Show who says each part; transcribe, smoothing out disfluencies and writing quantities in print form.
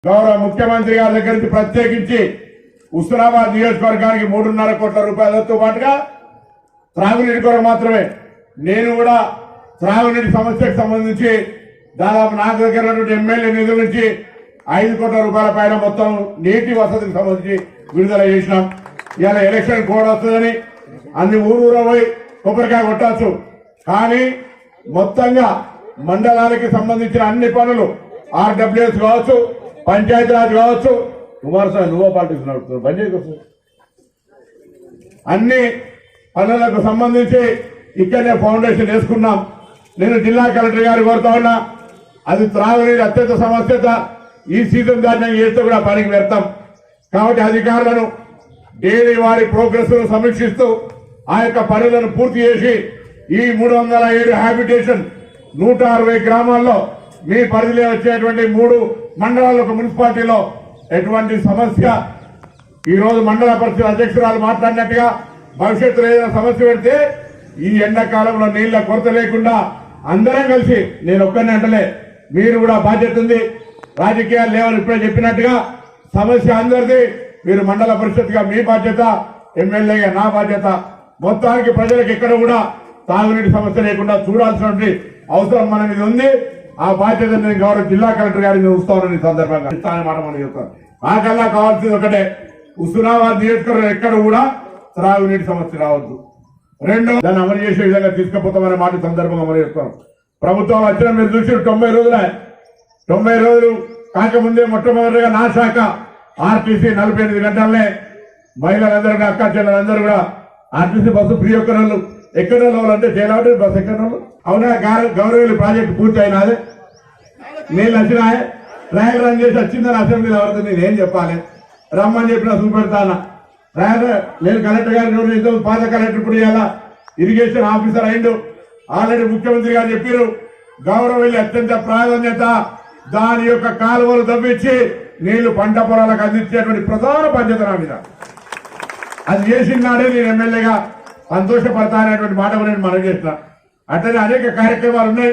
Speaker 1: గౌరవ ముఖ్యమంత్రి గారి దగ్గర నుంచి ప్రత్యేకించి హుస్నాబాద్ నియోజకవర్గానికి 3.5 కోట్ల రూపాయలతో పాటుగా త్రాగునీటి కొరకు మాత్రమే నేను కూడా త్రాగునీటి సమస్యకు సంబంధించి దాదాపు నాకు దగ్గర ఎమ్మెల్యే నిధుల నుంచి 5 కోట్ల రూపాయల పైన మొత్తం నీటి వసతికి సంబంధించి విడుదల చేసినాం. ఇవాళ ఎలక్షన్ కోడ్ వస్తుందని అన్ని ఊరూరా పోయి కొబ్బరికాయ కొట్టచ్చు, కానీ మొత్తంగా మండలానికి సంబంధించిన అన్ని పనులు ఆర్డబ్ల్యూఎస్ కావచ్చు, పంచాయతీరాజ్ కావచ్చు, కుమారస్వామి నువ్వో పాలిటిక్స్ నడుపుతున్నారు బంద్ చేయవచ్చు, అన్ని పనులకు సంబంధించి ఇక్కడనే ఫౌండేషన్ వేసుకున్నాం. నేను జిల్లా కలెక్టర్ గారు కోరుతా ఉన్నా, అది త్రాగునీరు అత్యంత సమస్యత ఈ సీజన్ దాన్ని చేస్తే కూడా పనికి పెడతాం. కాబట్టి అధికారులను డైలీ వారి ప్రోగ్రెస్ సమీక్షిస్తూ ఆ యొక్క పనులను పూర్తి చేసి ఈ 307 హ్యాబిటేషన్ 160 గ్రామాల్లో మీ పరిధిలో వచ్చేటువంటి 3 మండలాల మున్సిపాలిటీలో ఎటువంటి సమస్య ఈ రోజు మండల పరిషత్ అధ్యక్షురాలు మాట్లాడినట్టుగా భవిష్యత్తులో ఏదైనా సమస్య పెడితే ఈ ఎండాకాలంలో నీళ్ల కొరత లేకుండా అందరం కలిసి, నేను ఒక్కరిని అంటలే, మీరు కూడా బాధ్యత ఉంది, రాజకీయాలు లేవని ఇప్పుడే చెప్పినట్టుగా సమస్య అందరిది. మీరు మండల పరిషత్గా మీ బాధ్యత, ఎమ్మెల్యేగా నా బాధ్యత. మొత్తానికి ప్రజలకు ఎక్కడ కూడా తాగునీటి సమస్య లేకుండా చూడాల్సినటువంటి అవసరం మన మీద ఉంది. ఆ బాధ్యత నేను గౌరవ జిల్లా కలెక్టర్ గారిని చూస్తానని సందర్భంగా ఇస్తానని మాట మనం చెప్తాను. నాకల్లా కావాల్సింది ఒకటే, హుస్నాబాద్ నియోజకవర్గం ఎక్కడ కూడా త్రాగునీటి సమస్య రావద్దు. రెండో, దాన్ని అమలు చేసే విధంగా తీసుకుపోతామనే మాట సందర్భంగా మనం చెప్తాను. ప్రభుత్వం వచ్చిన మీరు చూసి 90 రోజులే, 90 రోజులు కాకముందే మొట్టమొదటిగా నా శాఖ ఆర్టీసీ 48 గంటలనే మహిళలందరూ కూడా, అక్క చెల్లెలందరూ కూడా ఆర్టీసీ బస్సు ఫ్రీ ఒక్కరోళ్ళు ఎక్కడ అంటే చేయాలంటే బస్సు ఎక్కడ అవునా. గౌరవ ప్రాజెక్టు పూర్తి అయినాదే, నీళ్ళు వచ్చినాయే, ట్రయల్ రన్ చేసి వచ్చిందని అసెంబ్లీలో ఎవరితో నేనేం చెప్పాలి, రమ్మని చెప్పిన చూపెడతానా. నేను కలెక్టర్ గారు పాత కలెక్టర్ ఇప్పుడు ఇవాళ ఇరిగేషన్ ఆఫీసర్ అయిండు. ఆల్రెడీ ముఖ్యమంత్రి గారు చెప్పారు, గౌరవ అత్యంత ప్రాధాన్యత దాని యొక్క కాలువలు తవ్వించి నీళ్లు పంట పొలాలకు అందించేటువంటి ప్రధాన బాధ్యత నా మీద. అది చేసినాడే నేను ఎమ్మెల్యేగా సంతోషపడతాననేటువంటి మాట నేను మనం చేసిన. అట్లనే అనేక కార్యక్రమాలు ఉన్నాయి.